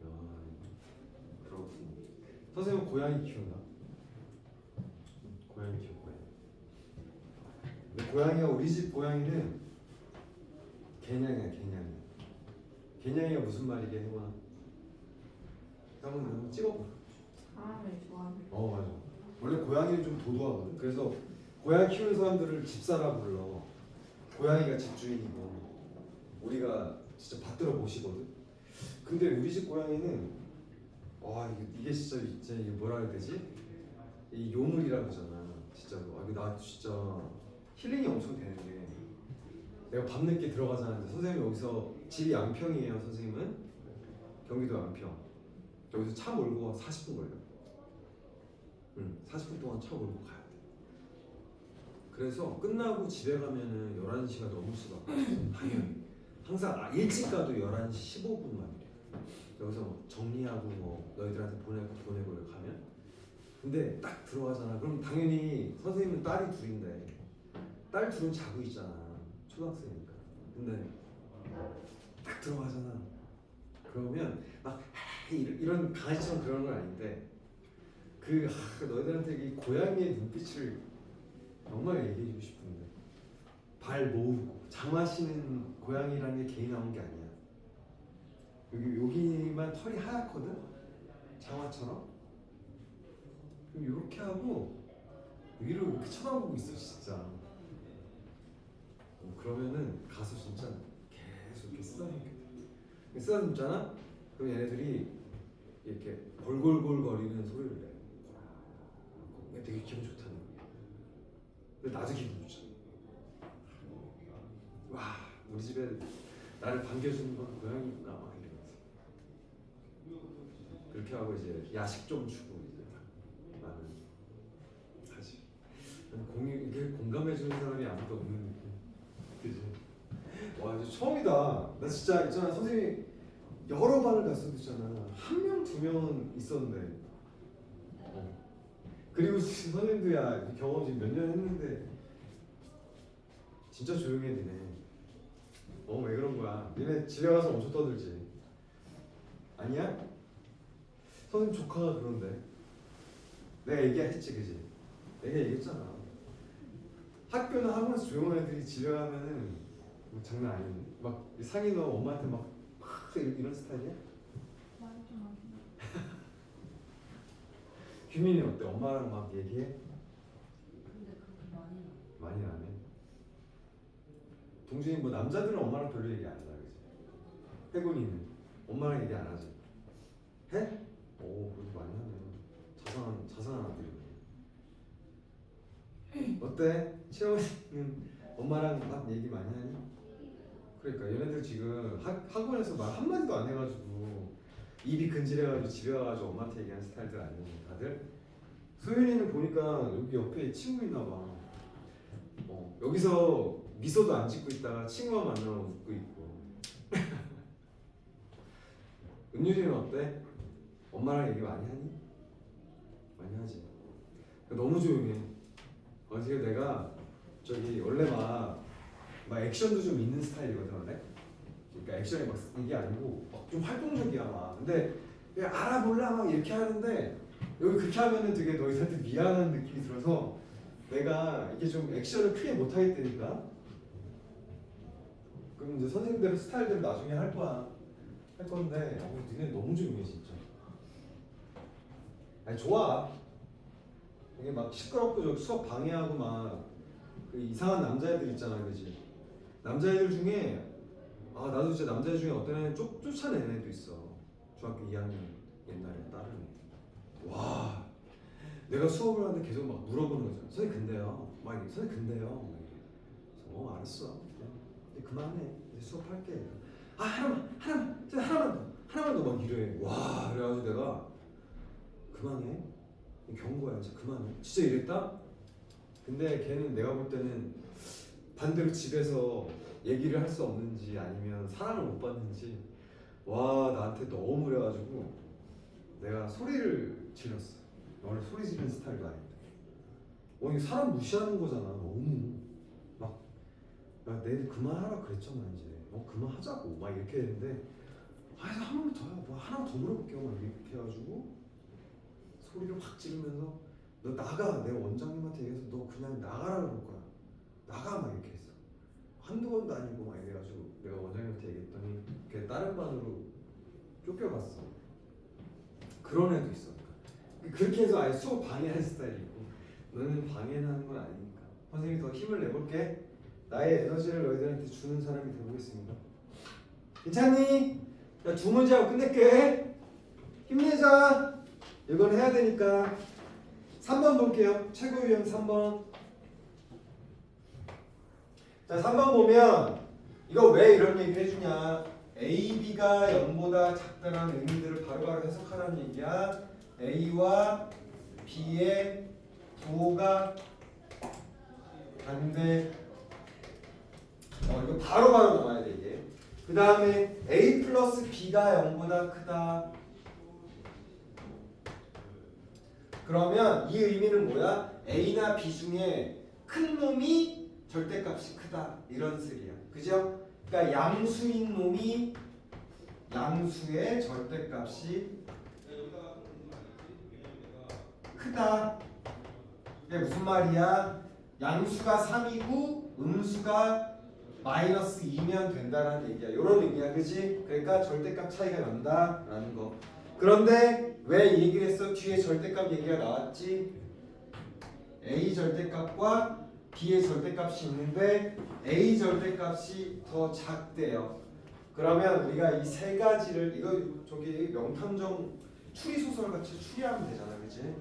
야, 그렇군. 선생님은 고양이 키우나? 고양이 키우고. 근데 고양이가, 우리 집 고양이는 개냥이야. 개냥이가 무슨 말이게 해봐. 한번 찍어봐. 사람을 좋아하는. 맞아. 원래 고양이는 좀 도도하거든. 그래서 고양이 키우는 사람들을 집사라 불러. 고양이가 집주인이고 우리가 진짜 받들어 모시거든. 근데 우리 집 고양이는 이게 진짜 이게 뭐라 해야 되지? 이 요물이라고 하잖아. 진짜로. 나 진짜 힐링이 엄청 되는 게, 내가 밤늦게 들어가자는데 선생님 여기서 집이 양평이에요. 선생님은 경기도 양평. 여기서 차 몰고 40분 걸려. 40분 동안 차 몰고 가야 돼. 그래서 끝나고 집에 가면은 11시가 넘을 수밖에 없어. 당연히. 항상 일찍 가도 11시 15분만 이래. 여기서 뭐 정리하고 뭐 너희들한테 보내고 이렇게 가면. 근데 딱 들어가잖아. 그럼 당연히 선생님은 딸이 둘인데 딸 둘은 자고 있잖아. 초등학생이니까. 근데 딱 들어가잖아. 그러면 막 이런 강아지처럼 그러는 건 아닌데 너희들한테 이 고양이의 눈빛을 정말 얘기해주고 싶은데 발 모으고 장마시는 고양이라는 게 개인 나온 게 아니야. 여기만 털이 하얗거든. 장화처럼. 그럼 이렇게 하고 위로 이렇게 쳐다보고 있어 진짜. 그러면은 가서 진짜 계속 이렇게 쓰다듬잖아. 그럼 얘네들이 이렇게 골골골거리는 소리를 내. 되게 기분 좋다는 거야. 근데 나도 기분 좋잖아. 와, 우리 집에 나를 반겨주는 건 고양이구나 막 이러면서. 그렇게 하고 이제 야식 좀 주고 이제 나는 하지. 이게 공감해주는 사람이 아무도 없는 느낌. 그지? 와, 이제 처음이다. 나 진짜 있잖아, 선생님이 여러 반을 갔어도 있잖아. 한 명, 두 명은 있었는데. 그리고 선생님도 야 경험 지금 몇 년 했는데 진짜 조용해 니네. 왜 그런 거야? 니네 집에 가서 엄청 떠들지. 아니야? 선생님 조카가 그런데. 내가 얘기했지, 그지? 내가 얘기했잖아. 학교나 학원에서 조용한 애들이 집에 가면은 뭐 장난 아니네. 막 상이 너 엄마한테 막 이런 스타일이야? 말이 좀 안 돼. 규민이 어때? 엄마랑 막 얘기해? 근데 그렇게 많이 안 해. 동준이 뭐 남자들은 엄마랑 별로 얘기 안 하잖아, 그지? 혜곤이는 엄마랑 얘기 안 하지? 해? 오, 그래도 많이 하네. 자상한 아들이네. 어때? 채원이는 엄마랑 막 얘기 많이 하니? 그러니까 얘네들 지금 학원에서 말 한마디도 안 해가지고 입이 근질해가지고 집에 와가지고 엄마한테 얘기하는 스타일들 아니에요 다들? 소윤이는 보니까 여기 옆에 친구 있나 봐. 여기서 미소도 안 짓고 있다가 친구만 만나면 웃고 있고. 은유리는 어때? 엄마랑 얘기 많이 하니? 많이 하지. 너무 조용해. 어제 내가 원래 막 액션도 좀 있는 스타일이거든 원래. 그러니까 액션이 막 이게 아니고 좀 활동적이야 막. 근데 그냥 알아볼라 막 이렇게 하는데 여기 그렇게 하면은 되게 너희한테 미안한 느낌이 들어서 내가 이게 좀 액션을 크게 못 하겠다니까. 그럼 이제 선생님들 스타일대로 나중에 할 거야. 할 건데 니네 너무 조용해 진짜. 아니 좋아. 이게 막 시끄럽고 수업 방해하고 막 그 이상한 남자애들 있잖아, 그지? 남자애들 중에 나도 진짜 남자애 중에 어떤 애는 쫓아낸 애도 있어. 중학교 2학년 옛날에 다른 애. 와, 내가 수업을 하는데 계속 막 물어보는 거잖아. 선생님 근데요, 막 선생님 근데요. 그래서 알았어. 이제 그만해. 이제 수업할게. 하나만 더 막 이래. 와, 그래가지고 내가 그만해. 경고야, 이제 그만해. 진짜 이랬다. 근데 걔는 내가 볼 때는 반대로 집에서 얘기를 할 수 없는지 아니면 사랑을 못 받는지 나한테 너무 그래가지고 내가 소리를 질렀어. 원래 소리 지르는 스타일도 아닌데. 이게 사람 무시하는 거잖아. 너무 막 내일 그만하라 그랬잖아 이제. 그만하자고 막 이렇게 했는데 한 번만 더요. 하나만 더 물어볼게요. 막 이렇게 해가지고 소리를 확 지르면서 너 나가. 내가 원장님한테 얘기해서 너 그냥 나가라 그럴 거야. 나가 막 이렇게 했어. 한두 번도 아니고 막 이래가지고 내가 원장님한테 얘기했더니 걔 다른 반으로 쫓겨갔어. 그런 애도 있어. 그렇게 해서 아예 수업 방해할 스타일이고 너는 방해는 하는 건 아니니까 선생님이 더 힘을 내볼게. 나의 에너지를 너희들한테 주는 사람이 되보겠습니다. 괜찮니? 야, 2문제 하고 끝낼게. 힘내자. 이건 해야 되니까. 3번 볼게요. 최고 유형 3번. 자 3번 보면 이거 왜 이런 얘기 해주냐. AB가 0보다 작다는 의미들을 바로바로 해석하라는 얘기야. A와 B의 부호가 반대. 이거 바로바로 나와야 돼 이게. 그 다음에 A 플러스 B가 0보다 크다. 그러면 이 의미는 뭐야? A나 B 중에 큰 놈이 절대값이 크다 이런 뜻이야. 그죠? 그러니까 양수인 놈이 양수의 절대값이 크다. 이게 무슨 말이야? 양수가 3이고 음수가 마이너스 2면 된다라는 얘기야. 이런 얘기야, 그지? 그러니까 절대값 차이가 난다라는 거. 그런데 왜 이 얘기를 했어? 뒤에 절대값 얘기가 나왔지. A 절대값과 B의 절대값이 있는데 A 절대값이 더 작대요. 그러면 우리가 이 세 가지를 이거 저기 명탐정 추리 소설 같이 추리하면 되잖아, 그지?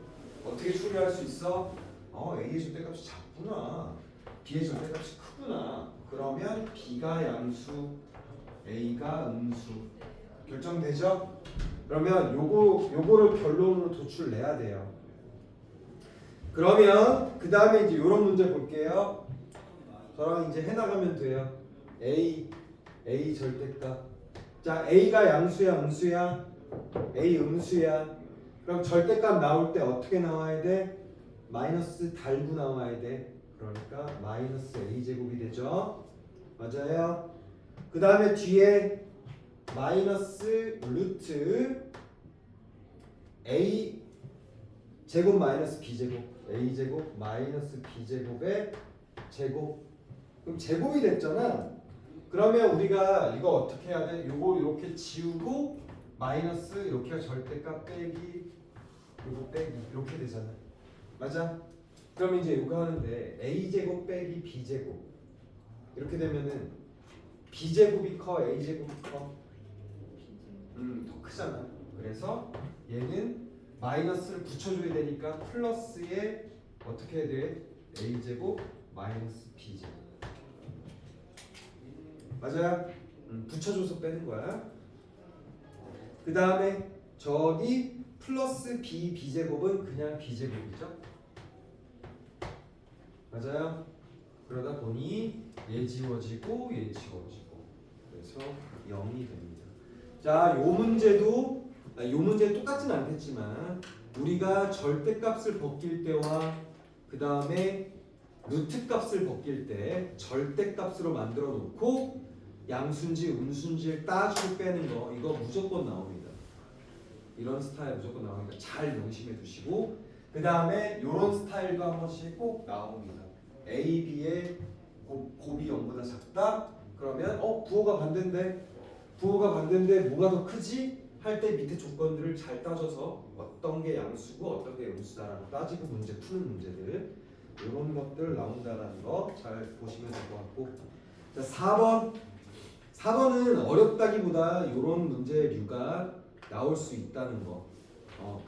어떻게 추리할 수 있어? A의 절대값이 작구나. B의 절대값이 크구나. 그러면 B가 양수, A가 음수. 결정되죠? 그러면 요거를 결론으로 도출내야 돼요. 그러면 그 다음에 이제 이런 문제 볼게요. 저랑 이제 해나가면 돼요. A 절대값. 자, A가 양수야, 음수야? A 음수야. 그럼 절대값 나올 때 어떻게 나와야 돼? 마이너스 달고 나와야 돼. 그러니까 마이너스 A 제곱이 되죠. 맞아요. 그 다음에 뒤에 마이너스 루트 A 제곱 마이너스 B 제곱, A 제곱 마이너스 B 제곱의 제곱. 그럼 제곱이 됐잖아. 그러면 우리가 이거 어떻게 해야 돼? 요거 이렇게 지우고 마이너스 이렇게 절대값 빼기 요거 빼기 이렇게 되잖아. 맞아? 그럼 이제 이거 하는데 A 제곱 빼기 B 제곱 이렇게 되면은 B 제곱이 커, A 제곱이 커? 더 크잖아. 그래서 얘는 마이너스를 붙여줘야 되니까 플러스에 어떻게 해야 돼? A 제곱 마이너스 B 제곱. 맞아요? 붙여줘서 빼는 거야. 그 다음에 저기 플러스 B 제곱은 그냥 B 제곱이죠. 맞아요? 그러다 보니 얘 지워지고 얘 지워지고 그래서 0이 됩니다. 자, 요 문제도 요 문제 똑같진 않겠지만 우리가 절대값을 벗길 때와 그 다음에 루트 값을 벗길 때 절대값으로 만들어 놓고 양수인지 음수인지를 따주고 빼는 거 이거 무조건 나옵니다. 이런 스타일 무조건 나오니까 잘 명심해 두시고 그 다음에 이런 스타일도 한 번씩 꼭 나옵니다. A, B의 곱이 0보다 작다? 그러면 부호가 반대인데 뭐가 더 크지? 할 때 밑에 조건들을 잘 따져서 어떤 게 양수고 어떤 게 음수다라고 따지고 문제 푸는 문제들 이런 것들 나온다는 거 잘 보시면 될 것 같고. 자, 4번은 어렵다기보다 이런 문제류가 나올 수 있다는 거.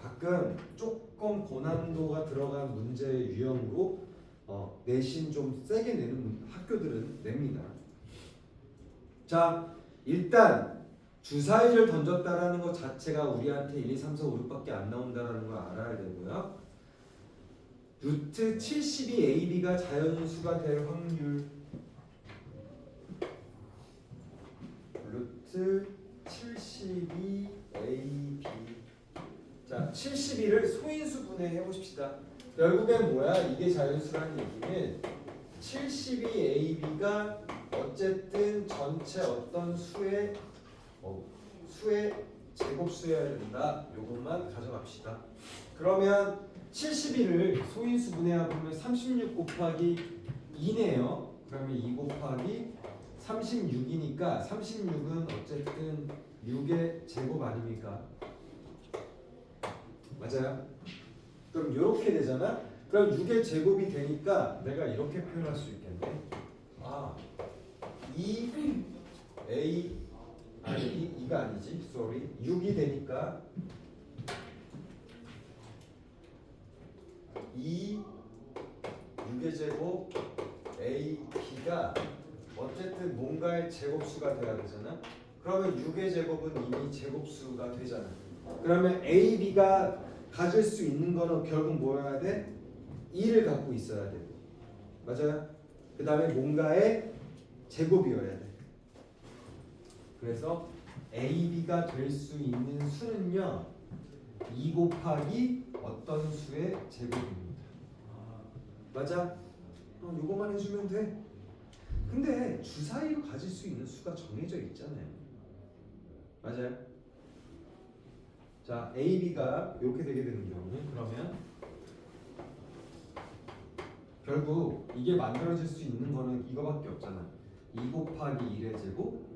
가끔 조금 고난도가 들어간 문제 유형으로 내신 좀 세게 내는 학교들은 냅니다. 자, 일단 주사위를 던졌다라는 것 자체가 우리한테 1, 2, 3, 4, 5, 6밖에 안 나온다라는 걸 알아야 되고요. 루트 70이 AB가 자연수가 될 확률. 루트 72 AB. 자, 72를 소인수분해 해보십시다. 결국엔 뭐야? 이게 자연수라는 얘기는 72 AB가 어쨌든 전체 어떤 수의 제곱수여야 된다. 요것만 가져갑시다. 그러면 72를 소인수 분해하면 36 곱하기 2네요. 그러면 2 곱하기 36이니까 36은 어쨌든 6의 제곱 아닙니까? 맞아요? 그럼 이렇게 되잖아? 그럼 6의 제곱이 되니까 내가 이렇게 표현할 수 있겠네. 2A 아니 2가 아니지. sorry. 6이 되니까 6의 제곱 AB가 어쨌든 뭔가의 제곱수가 돼야 되잖아. 그러면 6의 제곱은 이미 제곱수가 되잖아. 그러면 A, B가 가질 수 있는 거는 결국 뭐여야 돼? 2를 갖고 있어야 되고, 맞아요? 그 다음에 뭔가의 제곱이어야 돼. 그래서 A, B가 될 수 있는 수는요 2 곱하기 어떤 수의 제곱입니다. 맞아? 요거만 해주면 돼. 근데 주사위로 가질 수 있는 수가 정해져 있잖아요. 맞아요? 자, A, B가 이렇게 되게 되는 경우는 그러면 결국 이게 만들어질 수 있는 거는 이거밖에 없잖아. 2 곱하기 1의 제곱,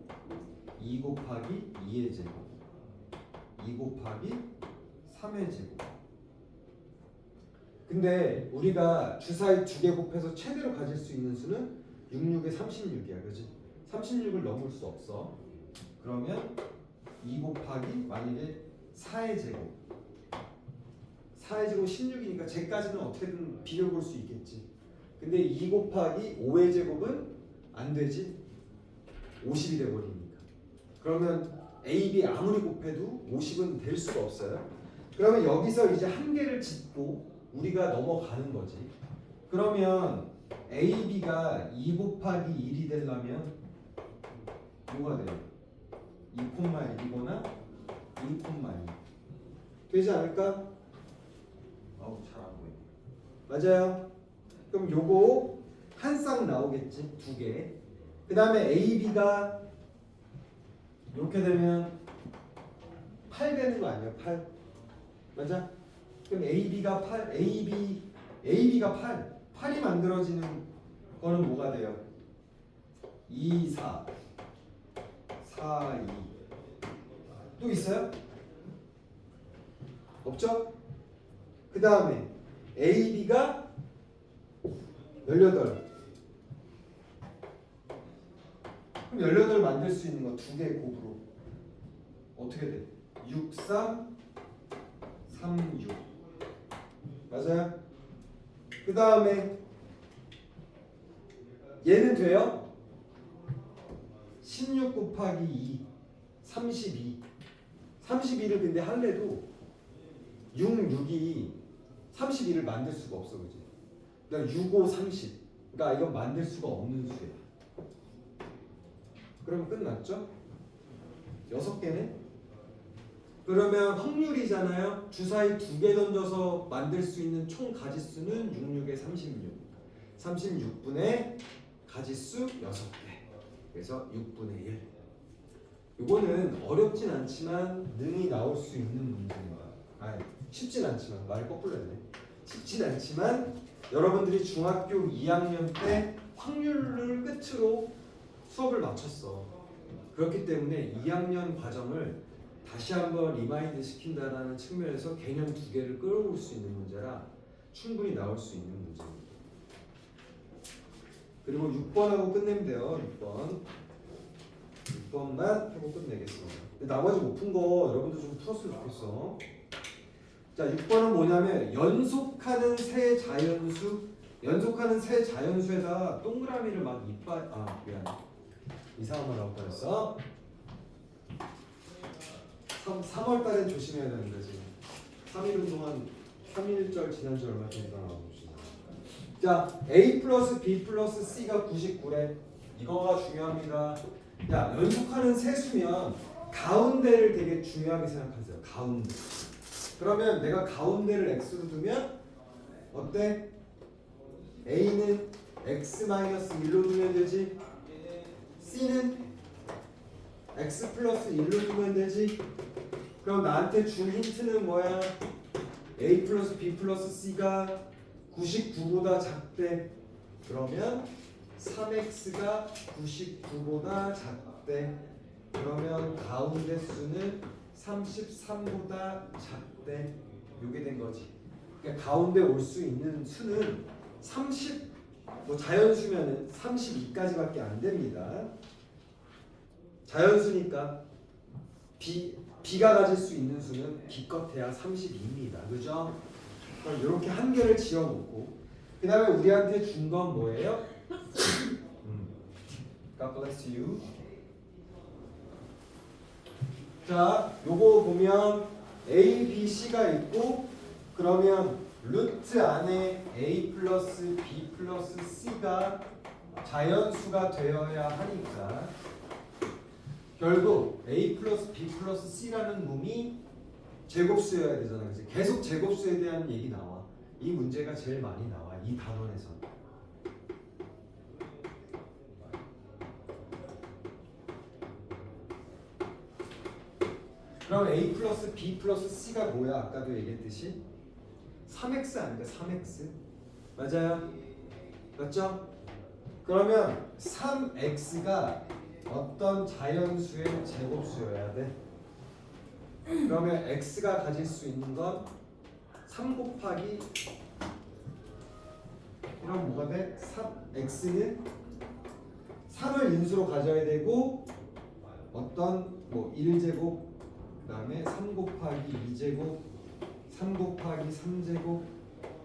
2 곱하기 2의 제곱, 2 곱하기 3의 제곱. 근데 우리가 주사위 2개 곱해서 최대로 가질 수 있는 수는 66에 36이야, 그렇지? 36을 넘을 수 없어. 그러면 2 곱하기 만약에 4의 제곱, 4의 제곱 16이니까 쟤까지는 어떻게든 비벼볼 수 있겠지. 근데 2 곱하기 5의 제곱은 안 되지. 50이 돼버리니까. 그러면 A, B 아무리 곱해도 50은 될 수가 없어요. 그러면 여기서 이제 한계를 짚고 우리가 넘어가는 거지. 그러면 A, B가 2 곱하기 1이 되려면 뭐가 돼요? 2,1이거나 2,2 되지 않을까? 어우 잘 안 보여. 맞아요. 그럼 요거 한 쌍 나오겠지, 2개. 그 다음에 A, B가 이렇게 되면 8 되는 거 아니야? 8. 맞아? 그럼 A, B가 8, A, B가 8. 8이 만들어지는 거는 뭐가 돼요? 2, 4, 4, 2. 또 있어요? 없죠? 그 다음에 A, B가 18. 그럼 18 만들 수 있는 거 2개의 곱으로 어떻게 돼? 6, 3, 3, 6. 맞아요? 그 다음에 얘는 돼요? 16 곱하기 2, 32. 32를 근데 할래도 6, 6이 32를 만들 수가 없어, 그지? 그러니까 6, 5, 30. 그러니까 이건 만들 수가 없는 수야. 그러면 끝났죠? 6개네? 그러면 확률이잖아요. 주사위 2개 던져서 만들 수 있는 총 가지수는 66에 36. 36분의 가지수 6개. 그래서 6분의 1. 이거는 어렵진 않지만 능히 나올 수 있는 문제입니다. 아니, 쉽진 않지만 말이 거꾸로 했네. 쉽진 않지만 여러분들이 중학교 2학년 때 확률을 끝으로 수업을 마쳤어. 그렇기 때문에 2학년 과정을 다시 한번 리마인드 시킨다는 측면에서 개념 2개를 끌어올 수 있는 문제라 충분히 나올 수 있는 문제입니다. 그리고 6번하고 끝내면 돼요. 6번만 하고 끝내겠습니다. 근데 나머지 못 푼 거 여러분들 좀 풀었으면 좋겠어. 자, 6번은 뭐냐면 연속하는 세 자연수에다 동그라미를 막 미안. 이상한 말 나올 뻔했어. 3월 달에 조심해야 되는데 지금 3일 동안 3일절 지난주 얼마 전인가 나와봅시다. 자, A 플러스 B 플러스 C가 99래. 이거가 중요합니다. 야, 연속하는 세수면 가운데를 되게 중요하게 생각하세요. 가운데. 그러면 내가 가운데를 x로 두면 어때? A는 x-1로 두면 되지. C는 x 플러스 1로 두면 되지. 그럼 나한테 준 힌트는 뭐야? A 플러스 B 플러스 C가 99보다 작대. 그러면 3x가 99보다 작대. 그러면 가운데 수는 33보다 작대. 요게 된 거지. 그러니까 가운데 올 수 있는 수는 30, 뭐 자연수면은 32까지밖에 안 됩니다. 자연수니까 B가 가질 수 있는 수는 기껏해야 32입니다. 그죠? 그럼 이렇게 한계를 지어놓고 그 다음에 우리한테 준 건 뭐예요? God bless you. 자, 요거 보면 A, B, C가 있고 그러면 루트 안에 A 플러스 B 플러스 C가 자연수가 되어야 하니까 결국 A 플러스 B 플러스 C라는 놈이 제곱수여야 되잖아. 그치? 계속 제곱수에 대한 얘기 나와. 이 문제가 제일 많이 나와. 이 단원에서. 그럼 A 플러스 B 플러스 C가 뭐야? 아까도 얘기했듯이 3x 아닌가? 3x 맞아요? 맞죠? 그러면 3x가 어떤 자연수의 제곱수여야 돼? 그러면 x가 가질 수 있는 건 3 곱하기 그럼 뭐가 돼? x는 3을 인수로 가져야 되고 어떤 뭐 1제곱 그 다음에 3 곱하기 2제곱 3 곱하기 3제곱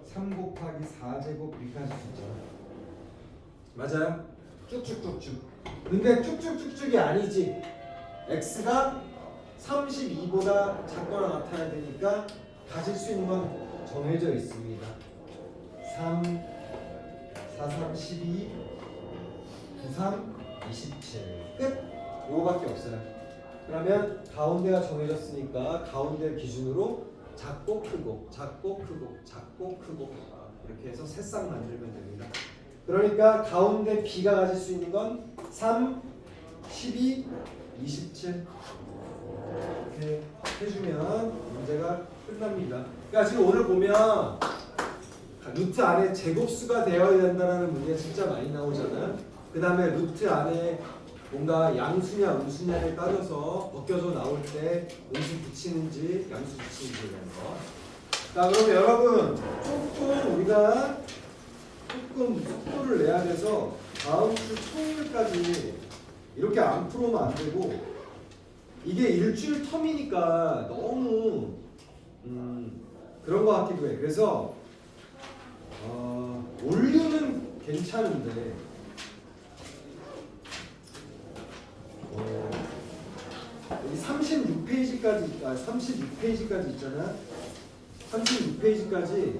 3 곱하기 4제곱 이렇게 할 수 있잖아. 맞아요? 쭉쭉쭉쭉. 근데 쭉쭉쭉쭉이 아니지. x가 32보다 작거나 같아야 되니까 가질 수 있는 건 정해져 있습니다. 3, 4, 3, 12, 9, 3, 27. 끝! 요거밖에 없어요. 그러면 가운데가 정해졌으니까 가운데 기준으로 작고 크고 작고 크고 작고 크고 이렇게 해서 새싹 만들면 됩니다. 그러니까 가운데 B가 가질 수 있는 건 3, 12, 27 이렇게 해주면 문제가 끝납니다. 그러니까 지금 오늘 보면 루트 안에 제곱수가 되어야 된다는 문제 진짜 많이 나오잖아요. 그 다음에 루트 안에 뭔가 양수냐 음수냐에 따라서 벗겨져 나올 때 음수 붙이는지 양수 붙이는지에 대한 거. 자, 그러면 여러분 조금 우리가 조금 속도를 내야 돼서 다음 주 토요일까지 이렇게 안 풀어오면 안 되고 이게 일주일 텀이니까 너무 그런 것 같기도 해. 그래서 올류는 괜찮은데 여기 36페이지까지 36페이지까지 있잖아. 36페이지까지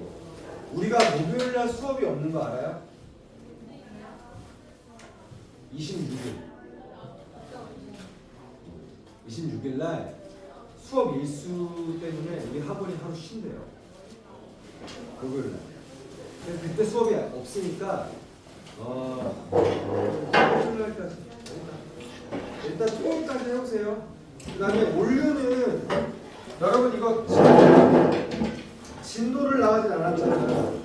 우리가 목요일날 수업이 없는 거 알아요? 26일날 수업 일수 때문에 우리 학원이 하루 쉰대요. 목요일날. 그래서 그때 수업이 없으니까 토요일날까지 일단 토요일까지 해보세요. 그 다음에 올류는 여러분 이거 진도를 나가진 않았잖아요.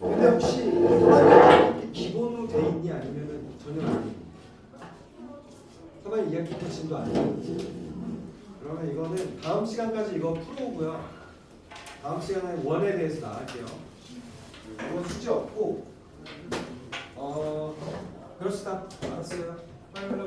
근데 혹시 사반이 기본으로 돼 있니 아니면은 전혀 아니? 사반이 2학기 때 진도 아니지? 그러면 이거는 다음 시간까지 이거 풀어오고요. 다음 시간에 원에 대해서 나갈게요. 이건 숙제 없고 그렇습니다. 알았어요. 화요일날